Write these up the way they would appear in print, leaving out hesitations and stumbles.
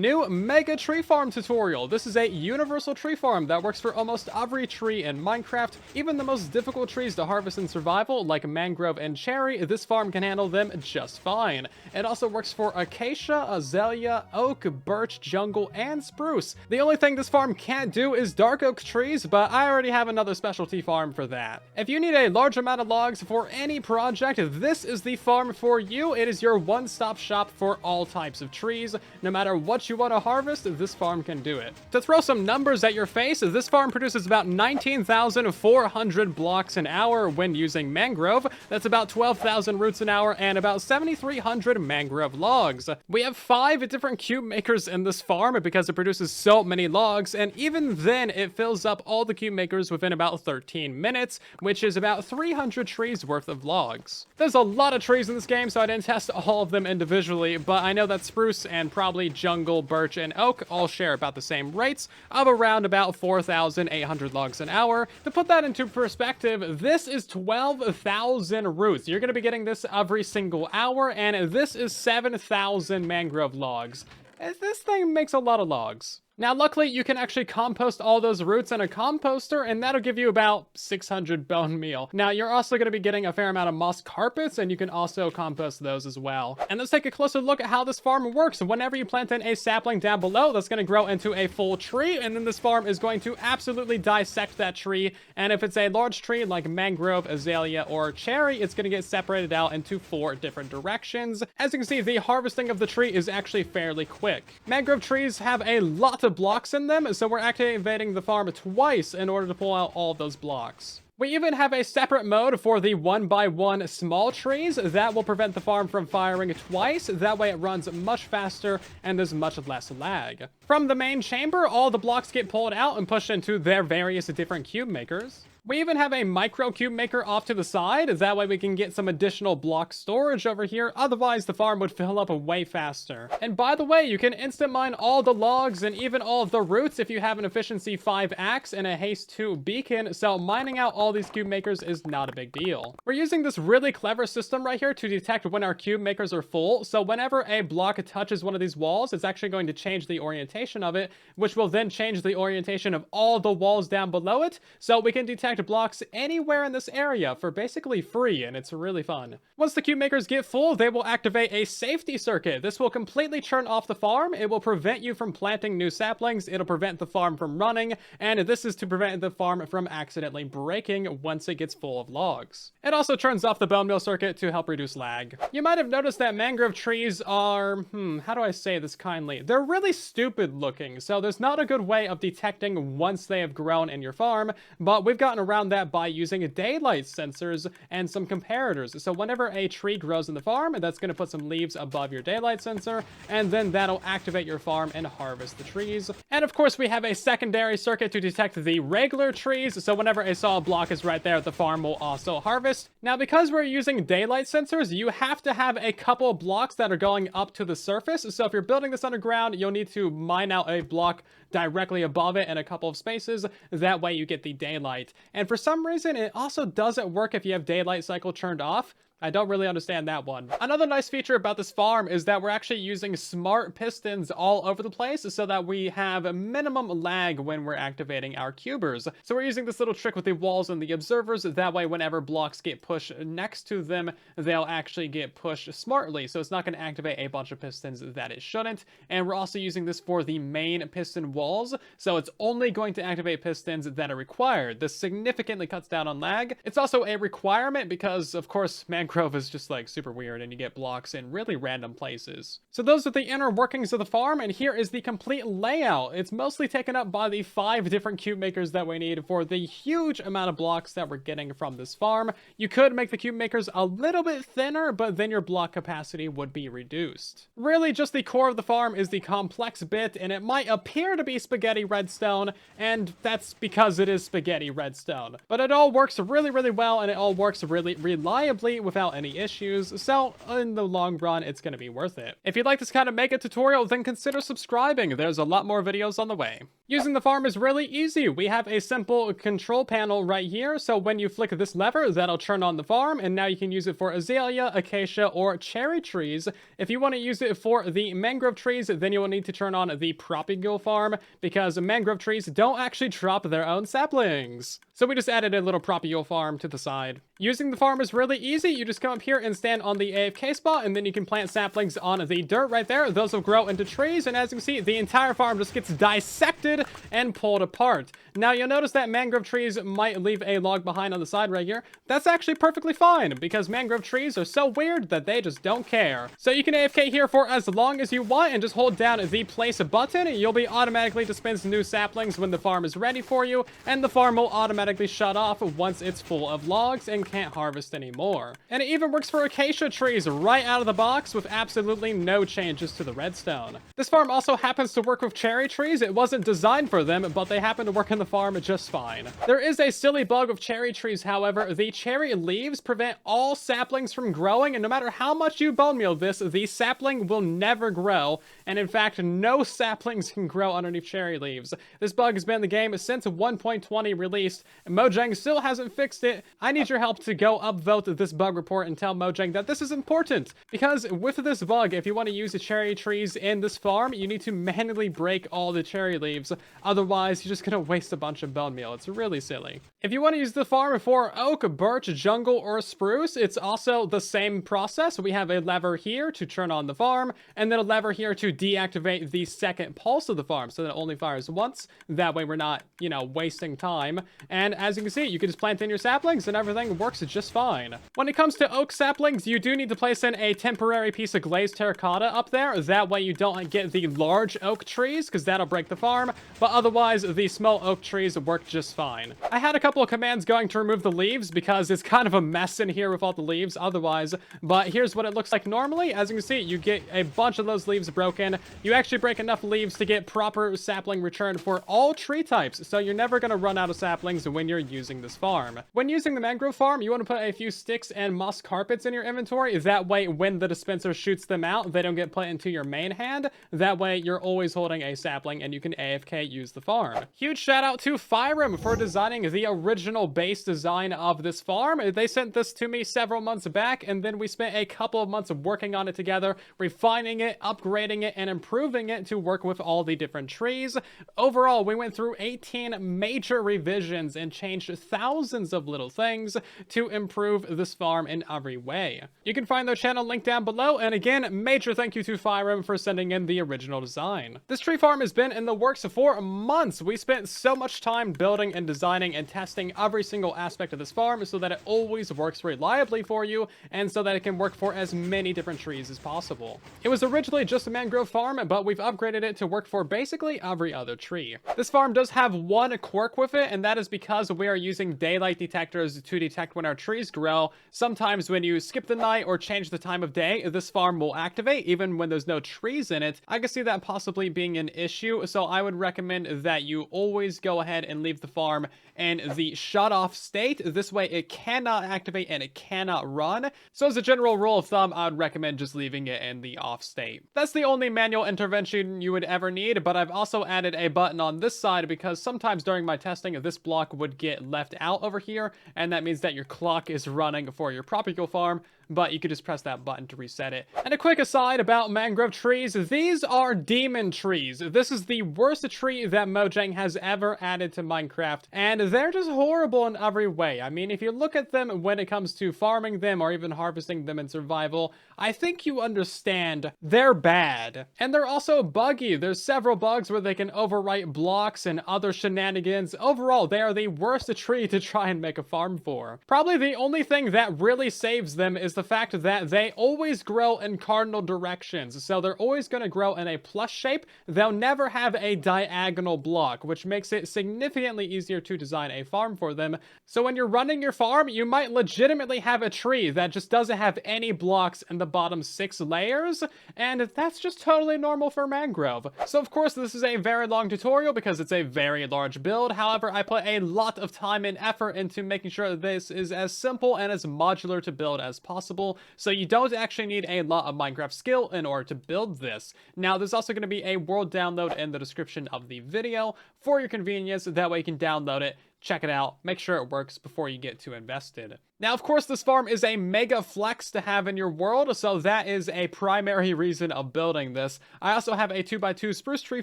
New Mega Tree Farm tutorial. This is a universal tree farm that works for almost every tree in Minecraft. Even the most difficult trees to harvest in survival, like mangrove and cherry, this farm can handle them just fine. It also works for acacia, azalea, oak, birch, jungle, and spruce. The only thing this farm can't do is dark oak trees, but I already have another specialty farm for that. If you need a large amount of logs for any project, this is the farm for you. It is your one-stop shop for all types of trees. No matter what you want to harvest, this farm can do it. To throw some numbers at your face, this farm produces about 19,400 blocks an hour when using mangrove. That's about 12,000 roots an hour and about 7,300 mangrove logs. We have 5 different cube makers in this farm because it produces so many logs, and even then it fills up all the cube makers within about 13 minutes, which is about 300 trees worth of logs. There's a lot of trees in this game, so I didn't test all of them individually, but I know that spruce and probably jungle, birch, and oak all share about the same rates of around about 4,800 logs an hour. To put that into perspective, this is 12,000 roots. You're going to be getting this every single hour, and this is 7,000 mangrove logs. This thing makes a lot of logs. Now, luckily, you can actually compost all those roots in a composter, and that'll give you about 600 bone meal. Now, you're also going to be getting a fair amount of moss carpets, and you can also compost those as well. And let's take a closer look at how this farm works. Whenever you plant in a sapling down below, that's going to grow into a full tree, and then this farm is going to absolutely dissect that tree. And if it's a large tree like mangrove, azalea, or cherry, it's going to get separated out into 4 different directions. As you can see, the harvesting of the tree is actually fairly quick. Mangrove trees have a lot of blocks in them, so we're activating the farm twice in order to pull out all of those blocks. We even have a separate mode for the 1x1 small trees that will prevent the farm from firing twice. That way it runs much faster and there's much less lag. From the main chamber, all the blocks get pulled out and pushed into their various different cube makers. We even have a micro cube maker off to the side. That way we can get some additional block storage over here. Otherwise, the farm would fill up way faster. And by the way, you can instant mine all the logs and even all of the roots if you have an efficiency 5 axe and a haste 2 beacon. So mining out all these cube makers is not a big deal. We're using this really clever system right here to detect when our cube makers are full. So whenever a block touches one of these walls, it's actually going to change the orientation of it, which will then change the orientation of all the walls down below it. So we can detect blocks anywhere in this area for basically free, and it's really fun. Once the cube makers get full, they will activate a safety circuit. This will completely turn off the farm. It will prevent you from planting new saplings. It'll prevent the farm from running, and this is to prevent the farm from accidentally breaking once it gets full of logs. It also turns off the bone meal circuit to help reduce lag. You might have noticed that mangrove trees are, how do I say this kindly? They're really stupid looking, so there's not a good way of detecting once they have grown in your farm, but we've gotten around that by using daylight sensors and some comparators. So whenever a tree grows in the farm, that's going to put some leaves above your daylight sensor, and then that'll activate your farm and harvest the trees. And of course, we have a secondary circuit to detect the regular trees, so whenever a solid block is right there, the farm will also harvest. Now, because we're using daylight sensors, you have to have a couple blocks that are going up to the surface. So if you're building this underground, you'll need to mine out a block directly above it in a couple of spaces. That way you get the daylight. And for some reason, it also doesn't work if you have daylight cycle turned off. I don't really understand that one. Another nice feature about this farm is that we're actually using smart pistons all over the place so that we have a minimum lag when we're activating our cubers. So we're using this little trick with the walls and the observers. That way, whenever blocks get pushed next to them, they'll actually get pushed smartly. So it's not going to activate a bunch of pistons that it shouldn't. And we're also using this for the main piston walls. So it's only going to activate pistons that are required. This significantly cuts down on lag. It's also a requirement because, of course, Mangrove is just like super weird and you get blocks in really random places. So those are the inner workings of the farm, and here is the complete layout. It's mostly taken up by the 5 different cube makers that we need for the huge amount of blocks that we're getting from this farm. You could make the cube makers a little bit thinner, but then your block capacity would be reduced. Really, just the core of the farm is the complex bit, and it might appear to be spaghetti redstone, and that's because it is spaghetti redstone. But it all works really, really well, and it all works really reliably with without any issues, so in the long run, it's going to be worth it. If you'd like this kind of mega tutorial, then consider subscribing. There's a lot more videos on the way. Using the farm is really easy. We have a simple control panel right here, so when you flick this lever, that'll turn on the farm, and now you can use it for azalea, acacia, or cherry trees. If you want to use it for the mangrove trees, then you will need to turn on the Propagule farm, because mangrove trees don't actually drop their own saplings. So we just added a little Propagule farm to the side. Using the farm is really easy. You just come up here and stand on the AFK spot, and then you can plant saplings on the dirt right there. Those will grow into trees, and as you can see, the entire farm just gets dissected and pulled apart. Now, you'll notice that mangrove trees might leave a log behind on the side right here. That's actually perfectly fine, because mangrove trees are so weird that they just don't care. So you can AFK here for as long as you want, and just hold down the place button. You'll be automatically dispensed new saplings when the farm is ready for you, and the farm will automatically shut off once it's full of logs and can't harvest anymore. And it even works for acacia trees right out of the box with absolutely no changes to the redstone. This farm also happens to work with cherry trees. It wasn't designed for them, but they happen to work in the farm just fine. There is a silly bug with cherry trees, however. The cherry leaves prevent all saplings from growing, and no matter how much you bone meal this, the sapling will never grow, and in fact, no saplings can grow underneath cherry leaves. This bug has been in the game since 1.20 released, and Mojang still hasn't fixed it. I need your help to go upvote this bug report and tell Mojang that this is important, because with this bug, if you want to use the cherry trees in this farm, you need to manually break all the cherry leaves. Otherwise, you're just gonna waste a bunch of bone meal. It's really silly. If you want to use the farm for oak, birch, jungle, or spruce, it's also the same process. We have a lever here to turn on the farm, and then a lever here to deactivate the second pulse of the farm, so that it only fires once. That way we're not, you know, wasting time. And as you can see, you can just plant in your saplings and everything works just fine. When it comes to oak saplings, you do need to place in a temporary piece of glazed terracotta up there. That way you don't get the large oak trees, because that'll break the farm, but otherwise the small oak trees work just fine. I had a couple of commands going to remove the leaves because it's kind of a mess in here with all the leaves otherwise, but here's what it looks like normally. As you can see, you get a bunch of those leaves broken. You actually break enough leaves to get proper sapling return for all tree types, so you're never going to run out of saplings when you're using this farm. When using the mangrove farm, you want to put a few sticks and moss carpets in your inventory. That way, when the dispenser shoots them out, they don't get put into your main hand. That way, you're always holding a sapling and you can AFK use the farm. Huge shout out to Firem for designing the original base design of this farm. They sent this to me several months back, and then we spent a couple of months working on it together, refining it, upgrading it, and improving it to work with all the different trees. Overall, we went through 18 major revisions and changed thousands of little things to improve this farm in every way. You can find their channel linked down below, and again, major thank you to Firem for sending in the original design. This tree farm has been in the works for months. We spent so much time building and designing and testing every single aspect of this farm so that it always works reliably for you, and so that it can work for as many different trees as possible. It was originally just a mangrove farm, but we've upgraded it to work for basically every other tree. This farm does have one quirk with it, and that is because we are using daylight detectors to detect when our trees grow. Sometimes when you skip the night or change the time of day, this farm will activate even when there's no trees in it. I can see that possibly being an issue, so I would recommend that you always go ahead and leave the farm in the shut off state. This way it cannot activate and it cannot run. So as a general rule of thumb, I would recommend just leaving it in the off state. That's the only manual intervention you would ever need, but I've also added a button on this side because sometimes during my testing, this block would get left out over here, and that means that your clock is running for your Propagule farm, but you could just press that button to reset it. And a quick aside about mangrove trees, these are demon trees. This is the worst tree that Mojang has ever added to Minecraft, and they're just horrible in every way. I mean, if you look at them when it comes to farming them or even harvesting them in survival, I think you understand they're bad. And they're also buggy. There's several bugs where they can overwrite blocks and other shenanigans. Overall, they are the worst tree to try and make a farm for. Probably the only thing that really saves them is the fact that they always grow in cardinal directions. So they're always going to grow in a plus shape. They'll never have a diagonal block, which makes it significantly easier to design a farm for them. So when you're running your farm, you might legitimately have a tree that just doesn't have any blocks in the bottom 6 layers, and that's just totally normal for mangrove. So of course this is a very long tutorial because it's a very large build. However, I put a lot of time and effort into making sure that this is as simple and as modular to build as possible. possible, so you don't actually need a lot of Minecraft skill in order to build this. Now, there's also going to be a world download in the description of the video for your convenience. That way you can download it, check it out, make sure it works before you get too invested. Now, of course, this farm is a mega flex to have in your world, so that is a primary reason of building this. I also have a 2x2 spruce tree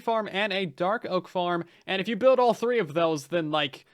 farm and a dark oak farm, and if you build all three of those, then like,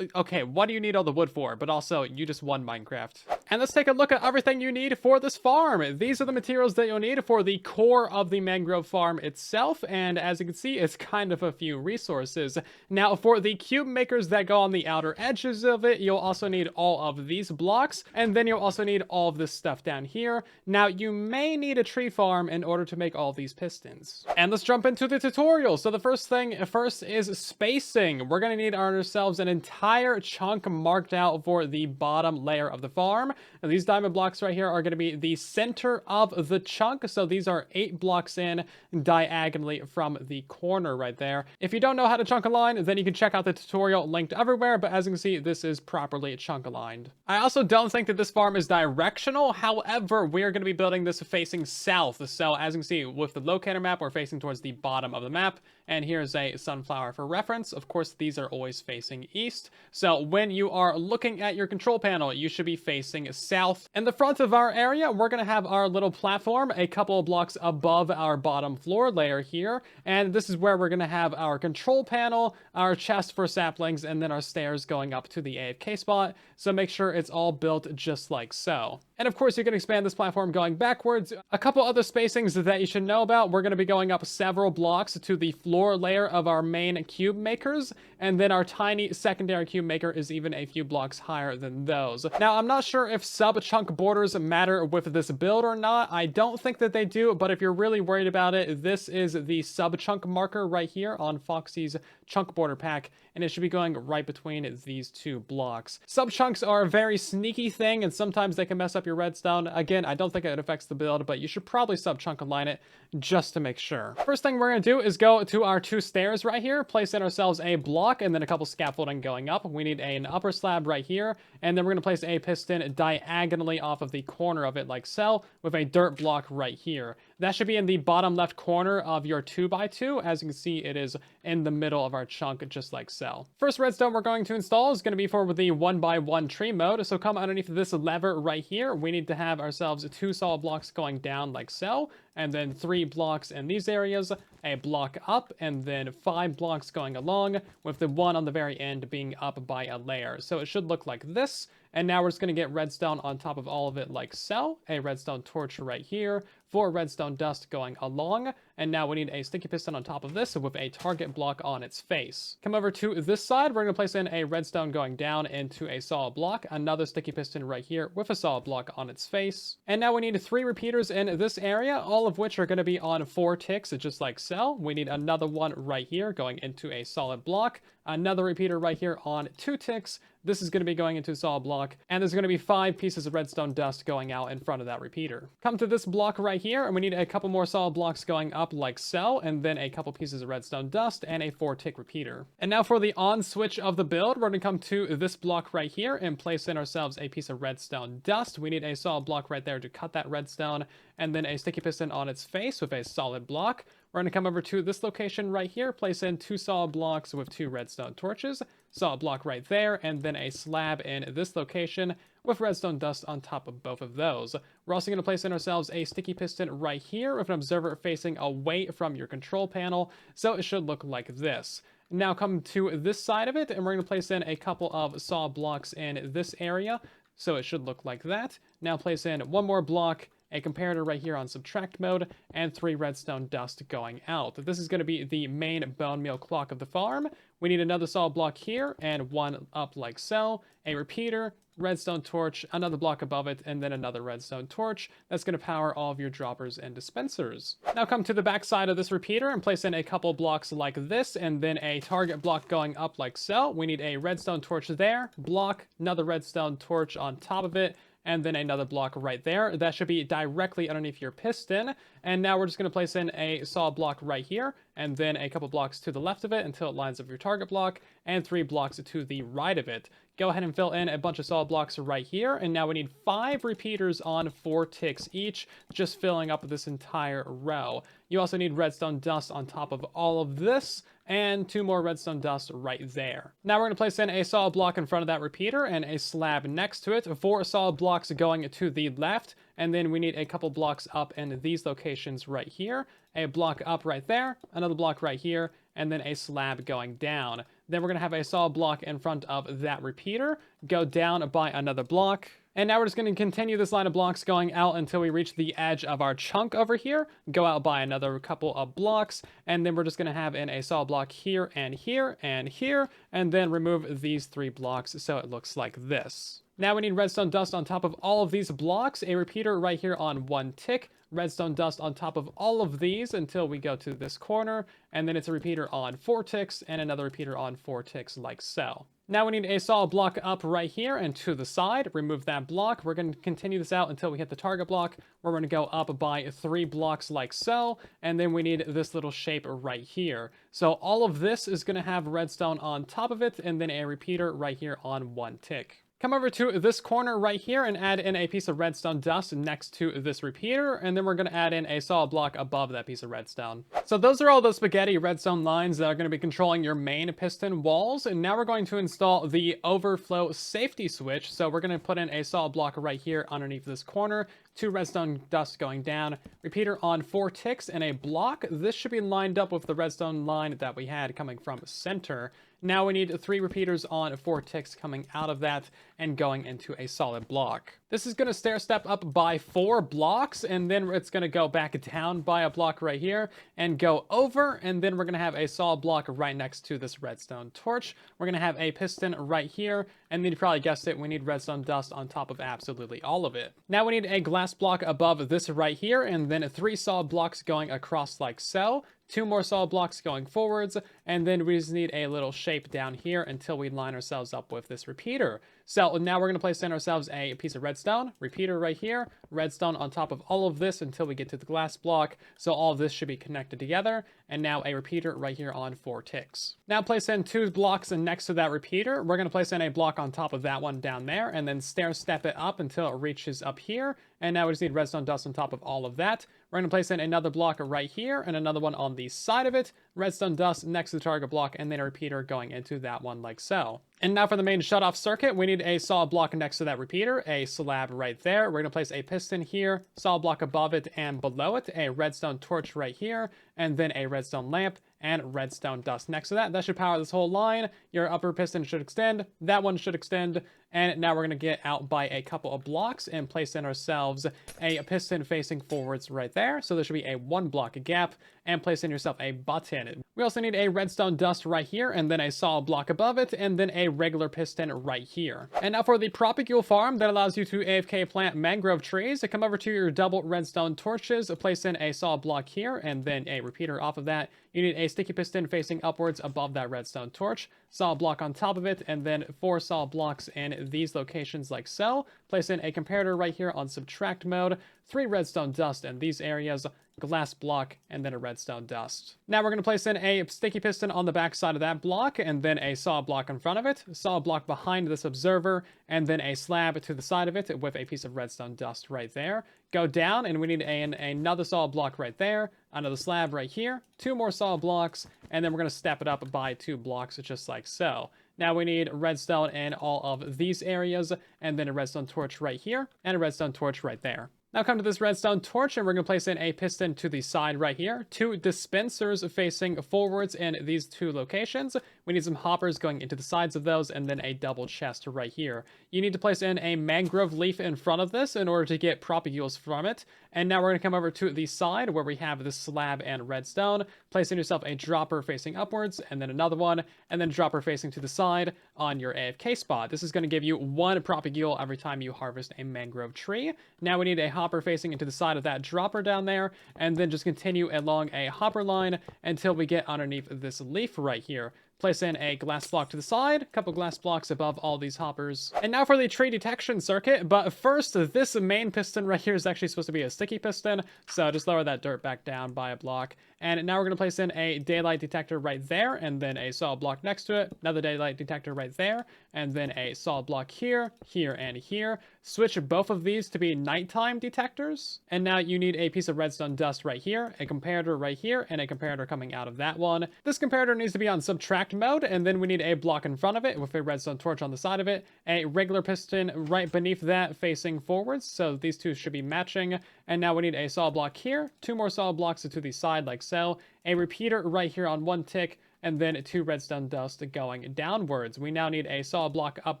okay, what do you need all the wood for? But also, you just won Minecraft. And let's take a look at everything you need for this farm. These are the materials that you'll need for the core of the mangrove farm itself, and as you can see, it's kind of a few resources. Now, for the cube makers that go on the outer edges of it, you'll also need all of these blocks, and then you'll also need all of this stuff down here. Now, you may need a tree farm in order to make all these pistons. And let's jump into the tutorial. So the first is spacing. We're gonna need ourselves an entire chunk marked out for the bottom layer of the farm. Now, these diamond blocks right here are going to be the center of the chunk, so these are 8 blocks in diagonally from the corner right there. If you don't know how to chunk align, then you can check out the tutorial linked everywhere, but as you can see, this is properly chunk aligned. I also don't think that this farm is directional. However, we're going to be building this facing south, so as you can see with the locator map, we're facing towards the bottom of the map, and here's a sunflower for reference. Of course, these are always facing east, so when you are looking at your control panel, you should be facing south. In the front of our area, we're going to have our little platform a couple of blocks above our bottom floor layer here, and this is where we're going to have our control panel, our chest for saplings, and then our stairs going up to the AFK spot, so make sure it's all built just like so. And of course, you can expand this platform going backwards. A couple other spacings that you should know about, we're going to be going up several blocks to the floor layer of our main cube makers, and then our tiny secondary cube maker is even a few blocks higher than those. Now, I'm not sure if sub-chunk borders matter with this build or not. I don't think that they do, but if you're really worried about it, this is the sub-chunk marker right here on Foxy's chunk border pack, and it should be going right between these two blocks. Sub-chunks are a very sneaky thing, and sometimes they can mess up your redstone. Again, I don't think it affects the build, but you should probably sub-chunk align it just to make sure. First thing we're going to do is go to our 2 stairs right here, place in ourselves a block, and then a couple scaffolding going up. We need an upper slab right here, and then we're going to place a piston diagonally off of the corner of it like so, with a dirt block right here. That should be in the bottom left corner of your 2x2. As you can see, it is in the middle of our chunk, just like so. First redstone we're going to install is going to be for the 1x1 tree mode. So come underneath this lever right here. We need to have ourselves 2 solid blocks going down like so, and then 3 blocks in these areas, a block up, and then 5 blocks going along, with the one on the very end being up by a layer. So it should look like this. And now we're just going to get redstone on top of all of it like so. A redstone torch right here, 4 redstone dust going along, and now we need a sticky piston on top of this with a target block on its face. Come over to this side, we're going to place in a redstone going down into a solid block, another sticky piston right here with a solid block on its face. And now we need 3 repeaters in this area, all of which are going to be on 4 ticks, just like so. We need another one right here going into a solid block, another repeater right here on 2 ticks. This is going to be going into a solid block, and there's going to be 5 pieces of redstone dust going out in front of that repeater. Come to this block right here, and we need a couple more solid blocks going up like so, and then a couple pieces of redstone dust and a 4-tick repeater. And now for the on switch of the build, we're going to come to this block right here and place in ourselves a piece of redstone dust. We need a solid block right there to cut that redstone, and then a sticky piston on its face with a solid block. We're going to come over to this location right here, place in 2 solid blocks with 2 redstone torches, solid block right there, and then a slab in this location with redstone dust on top of both of those. We're also going to place in ourselves a sticky piston right here with an observer facing away from your control panel, so it should look like this. Now come to this side of it, and we're going to place in a couple of solid blocks in this area, so it should look like that. Now place in 1 more block, a comparator right here on subtract mode, and 3 redstone dust going out. This is going to be the main bone meal clock of the farm. We need another solid block here, and 1 up like so, a repeater, redstone torch, another block above it, and then another redstone torch. That's going to power all of your droppers and dispensers. Now come to the back side of this repeater and place in a couple blocks like this, and then a target block going up like so. We need a redstone torch there, block, another redstone torch on top of it, and then another block right there. That should be directly underneath your piston. And now we're just going to place in a solid block right here, and then a couple blocks to the left of it until it lines up with your target block, and 3 blocks to the right of it. Go ahead and fill in a bunch of solid blocks right here, and now we need 5 repeaters on 4 ticks each, just filling up this entire row. You also need redstone dust on top of all of this, and 2 more redstone dust right there. Now we're going to place in a solid block in front of that repeater and a slab next to it, 4 solid blocks going to the left, and then we need a couple blocks up in these locations right here, a block up right there, another block right here, and then a slab going down. Then we're going to have a solid block in front of that repeater, go down by another block. And now we're just going to continue this line of blocks going out until we reach the edge of our chunk over here, go out by another couple of blocks, and then we're just going to have in a solid block here and here and here, and then remove these 3 blocks so it looks like this. Now we need redstone dust on top of all of these blocks, a repeater right here on 1 tick, redstone dust on top of all of these until we go to this corner, and then it's a repeater on 4 ticks and another repeater on 4 ticks like so. Now we need a solid block up right here and to the side. Remove that block. We're going to continue this out until we hit the target block. We're going to go up by 3 blocks like so, and then we need this little shape right here. So all of this is going to have redstone on top of it, and then a repeater right here on 1 tick. Come over to this corner right here and add in a piece of redstone dust next to this repeater, and then we're going to add in a solid block above that piece of redstone. So those are all those spaghetti redstone lines that are going to be controlling your main piston walls, and now we're going to install the overflow safety switch. So we're going to put in a solid block right here underneath this corner, 2 redstone dust going down, repeater on 4 ticks, and a block. This should be lined up with the redstone line that we had coming from center. Now we need 3 repeaters on 4 ticks coming out of that and going into a solid block. This is going to stair step up by 4 blocks, and then it's going to go back down by a block right here and go over, and then we're going to have a solid block right next to this redstone torch. We're going to have a piston right here, and then you probably guessed it, we need redstone dust on top of absolutely all of it. Now we need a glass block above this right here, and then 3 solid blocks going across like so. 2 more solid blocks going forwards, and then we just need a little shape down here until we line ourselves up with this repeater. So now we're going to place in ourselves a piece of redstone, repeater right here, redstone on top of all of this until we get to the glass block. So all of this should be connected together, and now a repeater right here on 4 ticks. Now place in 2 blocks next to that repeater. We're going to place in a block on top of that one down there, and then stair step it up until it reaches up here. And now we just need redstone dust on top of all of that. We're going to place in another block right here and another one on the side of it, redstone dust next to the target block, and then a repeater going into that one like so. And now for the main shutoff circuit, we need a solid block next to that repeater, a slab right there. We're going to place a piston here, solid block above it and below it, a redstone torch right here, and then a redstone lamp and redstone dust next to that. That should power this whole line. Your upper piston should extend, that one should extend, and now we're going to get out by a couple of blocks and place in ourselves a piston facing forwards right there. So there should be a 1 block gap, and place in yourself a button. We also need a redstone dust right here, and then a solid block above it, and then a regular piston right here. And now for the Propagule farm that allows you to AFK plant mangrove trees, come over to your double redstone torches, place in a solid block here, and then a repeater off of that. You need a sticky piston facing upwards above that redstone torch, solid block on top of it, and then 4 solid blocks in these locations like so. Place in a comparator right here on subtract mode, 3 redstone dust in these areas, glass block, and then a redstone dust. Now we're going to place in a sticky piston on the back side of that block, and then a solid block in front of it, solid block behind this observer, and then a slab to the side of it with a piece of redstone dust right there. Go down, and we need another solid block right there, another slab right here, 2 more solid blocks, and then we're going to step it up by 2 blocks just like so. Now we need redstone in all of these areas, and then a redstone torch right here, and a redstone torch right there. Now come to this redstone torch, and we're going to place in a piston to the side right here, 2 dispensers facing forwards in these 2 locations. We need some hoppers going into the sides of those, and then a double chest right here. You need to place in a mangrove leaf in front of this in order to get propagules from it. And now we're going to come over to the side where we have the slab and redstone. Place in yourself a dropper facing upwards, and then another one, and then dropper facing to the side on your AFK spot. This is going to give you 1 propagule every time you harvest a mangrove tree. Now we need a hopper facing into the side of that dropper down there, and then just continue along a hopper line until we get underneath this leaf right here. place in a glass block to the side, a couple glass blocks above all these hoppers. And now for the tree detection circuit, but first, this main piston right here is actually supposed to be a sticky piston, so just lower that dirt back down by a block. And now we're going to place in a daylight detector right there, and then a solid block next to it, another daylight detector right there, and then a solid block here, here, and here. Switch both of these to be nighttime detectors. And now you need a piece of redstone dust right here, a comparator right here, and a comparator coming out of that one. This comparator needs to be on subtract mode, and then we need a block in front of it with a redstone torch on the side of it, a regular piston right beneath that facing forwards, so these two should be matching. And now we need a solid block here, two more solid blocks to the side like so, a repeater right here on one tick, and then 2 redstone dust going downwards. We now need a solid block up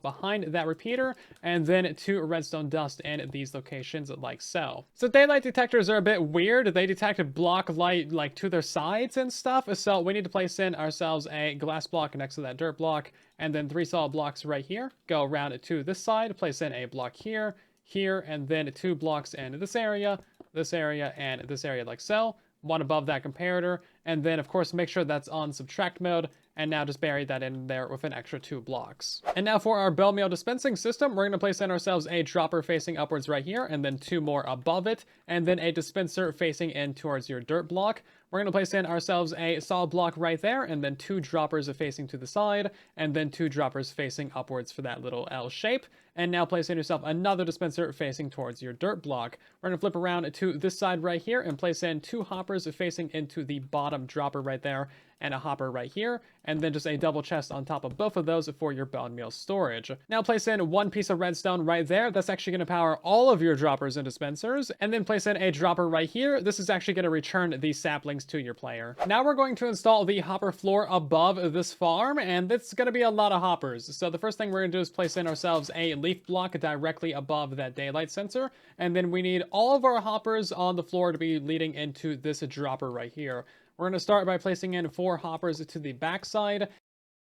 behind that repeater, and then 2 redstone dust in these locations like so. So daylight detectors are a bit weird. They detect block light like to their sides and stuff, so we need to place in ourselves a glass block next to that dirt block, and then 3 solid blocks right here. Go around to this side, place in a block here, here, and then 2 blocks in this area, and this area like so. One above that comparator, and then of course make sure that's on subtract mode, and now just bury that in there with an extra 2 blocks. And now for our bell meal dispensing system, we're going to place in ourselves a dropper facing upwards right here, and then 2 more above it, and then a dispenser facing in towards your dirt block. We're going to place in ourselves a solid block right there, and then 2 droppers facing to the side, and then 2 droppers facing upwards for that little L shape. And now place in yourself another dispenser facing towards your dirt block. We're going to flip around to this side right here and place in 2 hoppers facing into the bottom dropper right there, and a hopper right here, and then just a double chest on top of both of those for your bone meal storage. Now place in 1 piece of redstone right there. That's actually going to power all of your droppers and dispensers, and then place in a dropper right here. This is actually going to return the saplings to your player. Now we're going to install the hopper floor above this farm, and it's going to be a lot of hoppers. So the first thing we're going to do is place in ourselves a leaf block directly above that daylight sensor, and then we need all of our hoppers on the floor to be leading into this dropper right here. We're going to start by placing in 4 hoppers to the backside,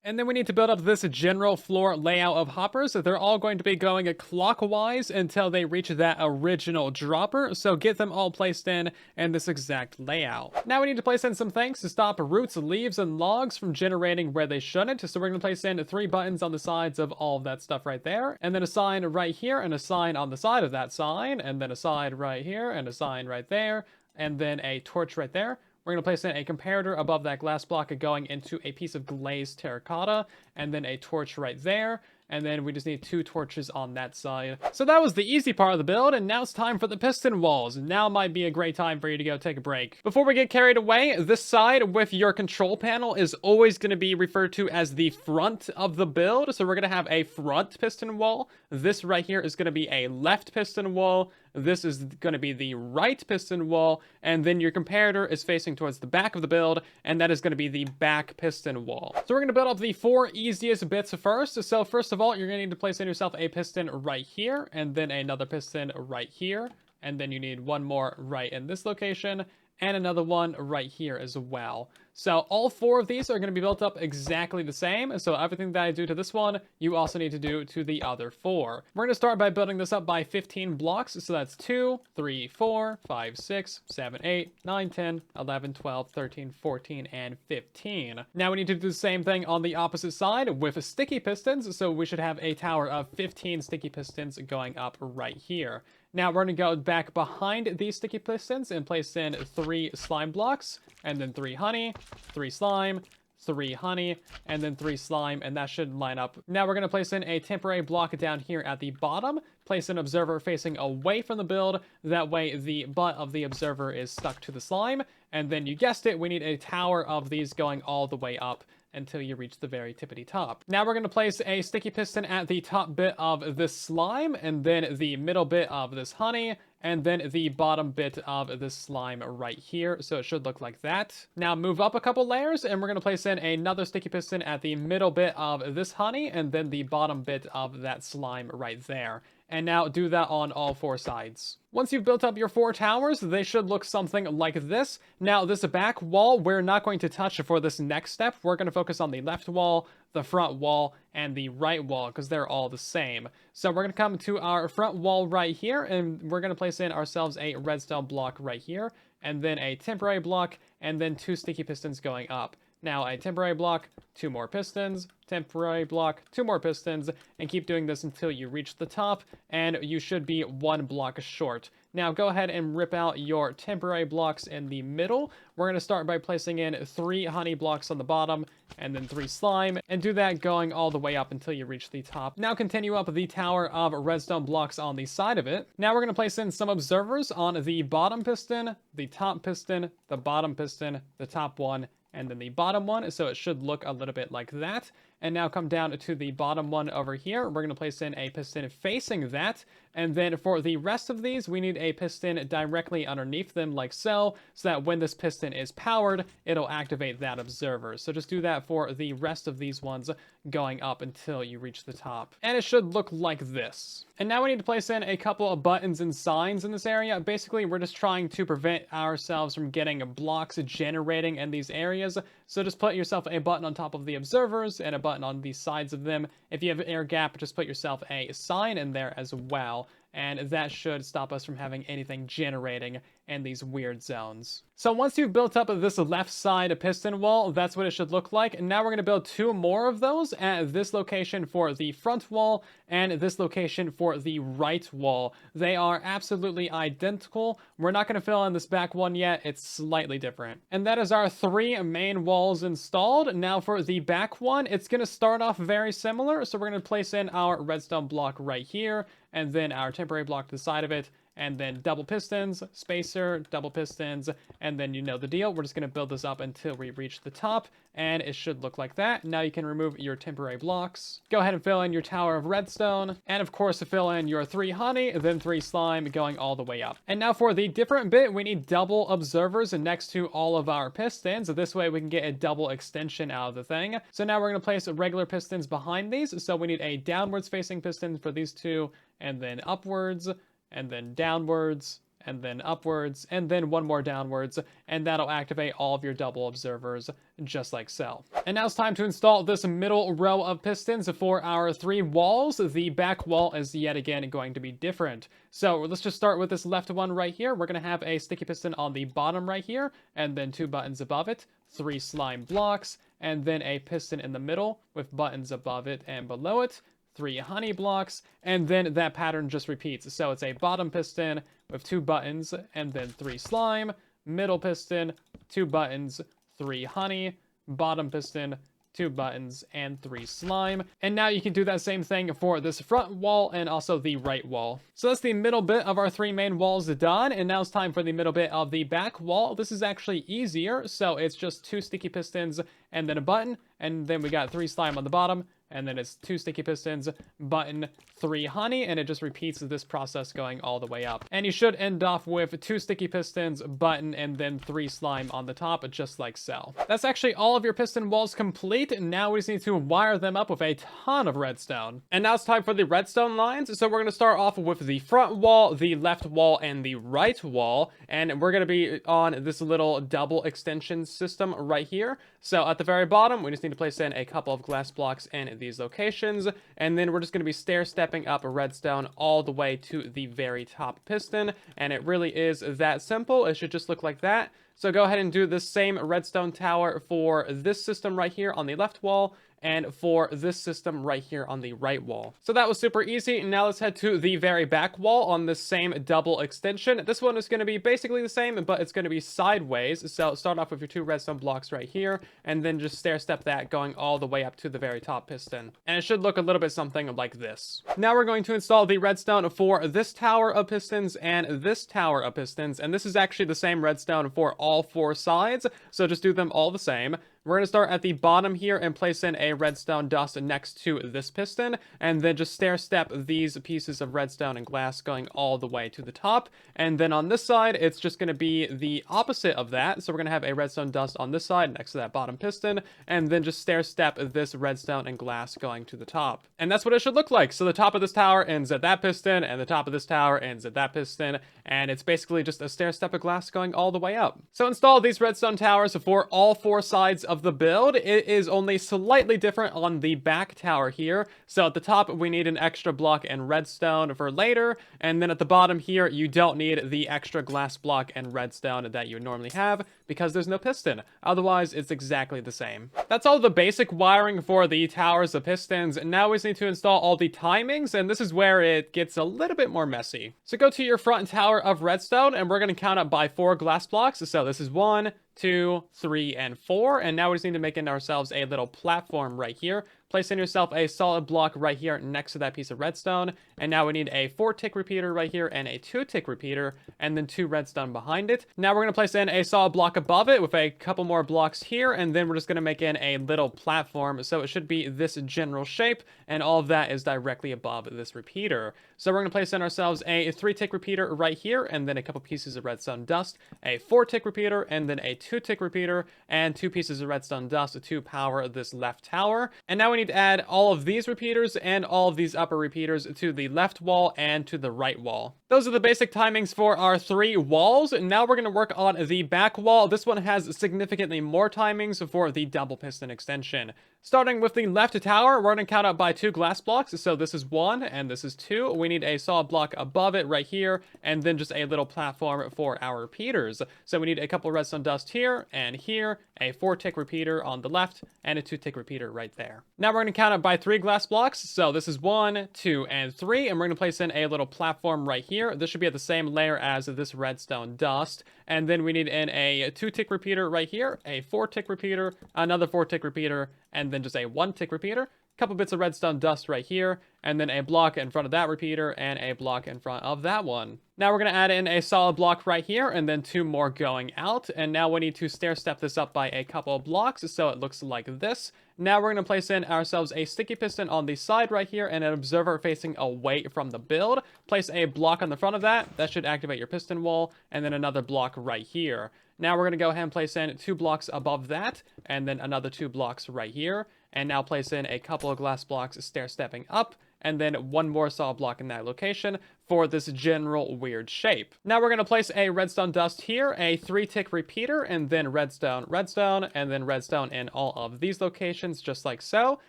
and then we need to build up this general floor layout of hoppers. So they're all going to be going clockwise until they reach that original dropper, so get them all placed in this exact layout. Now we need to place in some things to stop roots, leaves, and logs from generating where they shouldn't. So we're going to place in 3 buttons on the sides of all of that stuff right there, and then a sign right here, and a sign on the side of that sign, and then a sign right here, and a sign right there, and then a torch right there. We're going to place in a comparator above that glass block going into a piece of glazed terracotta, and then a torch right there, and then we just need 2 torches on that side. So that was the easy part of the build, and now it's time for the piston walls. Now might be a great time for you to go take a break. Before we get carried away, this side with your control panel is always going to be referred to as the front of the build. So we're going to have a front piston wall. This right here is going to be a left piston wall. This is going to be the right piston wall, and then your comparator is facing towards the back of the build, and that is going to be the back piston wall. So we're going to build up the 4 easiest bits first. So first of all, you're going to need to place in yourself a piston right here, and then another piston right here, and then you need 1 more right in this location, and another one right here as well. So all 4 of these are going to be built up exactly the same. So everything that I do to this one, you also need to do to the other 4. We're going to start by building this up by 15 blocks. So that's 2, 3, 4, 5, 6, 7, 8, 9, 10, 11, 12, 13, 14, and 15. Now we need to do the same thing on the opposite side with sticky pistons. So we should have a tower of 15 sticky pistons going up right here. Now we're going to go back behind these sticky pistons and place in 3 slime blocks, and then 3 honey, 3 slime, 3 honey, and then 3 slime, and that should line up. Now we're going to place in a temporary block down here at the bottom, place an observer facing away from the build, that way the butt of the observer is stuck to the slime, and then you guessed it, we need a tower of these going all the way up until you reach the very tippity top. Now we're going to place a sticky piston at the top bit of this slime, and then the middle bit of this honey, and then the bottom bit of this slime right here. So it should look like that. Now move up a couple layers, and we're going to place in another sticky piston at the middle bit of this honey, and then the bottom bit of that slime right there. And now do that on all 4 sides. Once you've built up your 4 towers, they should look something like this. Now, this back wall, we're not going to touch for this next step. We're going to focus on the left wall, the front wall, and the right wall, because they're all the same. So we're going to come to our front wall right here, and we're going to place in ourselves a redstone block right here, and then a temporary block, and then 2 sticky pistons going up. Now a temporary block, 2 more pistons, temporary block, 2 more pistons, and keep doing this until you reach the top, and you should be 1 block short. Now go ahead and rip out your temporary blocks in the middle. We're going to start by placing in 3 honey blocks on the bottom, and then 3 slime, and do that going all the way up until you reach the top. Now continue up the tower of redstone blocks on the side of it. Now we're going to place in some observers on the bottom piston, the top piston, the bottom piston, the top one, and then the bottom one, so it should look a little bit like that. And now come down to the bottom one over here. We're going to place in a piston facing that, and then for the rest of these, we need a piston directly underneath them like so that when this piston is powered, it'll activate that observer. So just do that for the rest of these ones going up until you reach the top. And it should look like this. And now we need to place in a couple of buttons and signs in this area. Basically, we're just trying to prevent ourselves from getting blocks generating in these areas. So just put yourself a button on top of the observers and a button on the sides of them. If you have an air gap, just put yourself a sign in there as well. And that should stop us from having anything generating in these weird zones. So once you've built up this left side piston wall, that's what it should look like. And now we're going to build 2 more of those at this location for the front wall and this location for the right wall. They are absolutely identical. We're not going to fill in this back one yet. It's slightly different. And that is our 3 main walls installed. Now for the back one, it's going to start off very similar. So we're going to place in our redstone block right here, and then our temporary block to the side of it, and then double pistons, spacer, double pistons, and then you know the deal. We're just going to build this up until we reach the top, and it should look like that. Now you can remove your temporary blocks. Go ahead and fill in your tower of redstone, and of course to fill in your 3 honey, then 3 slime going all the way up. And now for the different bit, we need double observers next to all of our pistons. This way we can get a double extension out of the thing. So now we're going to place regular pistons behind these. So we need a downwards facing piston for these 2, and then upwards, and then downwards, and then upwards, and then 1 more downwards, and that'll activate all of your double observers just like so. And now it's time to install this middle row of pistons for our 3 walls. The back wall is yet again going to be different. So let's just start with this left one right here. We're going to have a sticky piston on the bottom right here, and then 2 buttons above it, 3 slime blocks, and then a piston in the middle with buttons above it and below it, 3 honey blocks, and then that pattern just repeats. So it's a bottom piston with 2 buttons, and then 3 slime, middle piston, 2 buttons, 3 honey, bottom piston, 2 buttons, and 3 slime. And now you can do that same thing for this front wall and also the right wall. So that's the middle bit of our 3 main walls done, and now it's time for the middle bit of the back wall. This is actually easier, so it's just 2 sticky pistons and then a button, and then we got 3 slime on the bottom, and then it's 2 sticky pistons, button, 3 honey, and it just repeats this process going all the way up. And you should end off with 2 sticky pistons, button, and then 3 slime on the top, just like so. That's actually all of your piston walls complete, and now we just need to wire them up with a ton of redstone. And now it's time for the redstone lines. So we're going to start off with the front wall, the left wall, and the right wall, and we're going to be on this little double extension system right here. So at the very bottom, we just need to place in a couple of glass blocks in these locations, and then we're just going to be stair-stepping up a redstone all the way to the very top piston, and it really is that simple. It should just look like that. So go ahead and do the same redstone tower for this system right here on the left wall, and for this system right here on the right wall. So that was super easy. Now let's head to the very back wall on the same double extension. This one is going to be basically the same, but it's going to be sideways. So start off with your 2 redstone blocks right here, and then just stair step that going all the way up to the very top piston. And it should look a little bit something like this. Now we're going to install the redstone for this tower of pistons and this tower of pistons. And this is actually the same redstone for all 4 sides. So just do them all the same. We're going to start at the bottom here and place in a redstone dust next to this piston, and then just stair step these pieces of redstone and glass going all the way to the top. And then on this side, it's just going to be the opposite of that. So we're going to have a redstone dust on this side next to that bottom piston, and then just stair step this redstone and glass going to the top. And that's what it should look like. So the top of this tower ends at that piston, and the top of this tower ends at that piston, and it's basically just a stair step of glass going all the way up. So install these redstone towers for all 4 sides of of the build, it is only slightly different on the back tower here. So at the top, we need an extra block and redstone for later, and then at the bottom here, you don't need the extra glass block and redstone that you normally have because there's no piston. Otherwise, it's exactly the same. That's all the basic wiring for the towers of pistons. Now we just need to install all the timings, and this is where it gets a little bit more messy. So go to your front tower of redstone, and we're going to count up by 4 glass blocks. So this is 1, 2, 3, and 4. And now we just need to make in ourselves a little platform right here. Place in yourself a solid block right here next to that piece of redstone. And now we need a 4-tick repeater right here and a 2-tick repeater, and then 2 redstone behind it. Now we're going to place in a solid block above it with a couple more blocks here, and then we're just going to make in a little platform. So it should be this general shape, and all of that is directly above this repeater. So we're going to place in ourselves a 3-tick repeater right here, and then a couple pieces of redstone dust, a 4-tick repeater, and then a 2-tick repeater, and 2 pieces of redstone dust to power this left tower. And now we need to add all of these repeaters and all of these upper repeaters to the left wall and to the right wall. Those are the basic timings for our 3 walls. Now we're going to work on the back wall. This one has significantly more timings for the double piston extension. Starting with the left tower, we're going to count up by 2 glass blocks. So this is 1 and this is 2. We need a solid block above it right here, and then just a little platform for our repeaters. So we need a couple redstone dust here and here, a 4-tick repeater on the left, and a 2-tick repeater right there. Now we're going to count up by 3 glass blocks. So this is 1, 2, and 3, and we're going to place in a little platform right here. This should be at the same layer as this redstone dust. And then we need in a 2-tick repeater right here, a 4-tick repeater, another 4-tick repeater, and then just a 1-tick repeater. Couple bits of redstone dust right here, and then a block in front of that repeater and a block in front of that one. Now we're going to add in a solid block right here, and then 2 more going out. And now we need to stair step this up by a couple of blocks so it looks like this. Now we're going to place in ourselves a sticky piston on the side right here and an observer facing away from the build. Place a block on the front of that. That should activate your piston wall, and then another block right here. Now we're going to go ahead and place in 2 blocks above that, and then another 2 blocks right here. And now place in a couple of glass blocks stair stepping up, and then 1 more solid block in that location for this general weird shape. Now we're going to place a redstone dust here, a 3-tick repeater, and then redstone, redstone, and then redstone in all of these locations, just like so.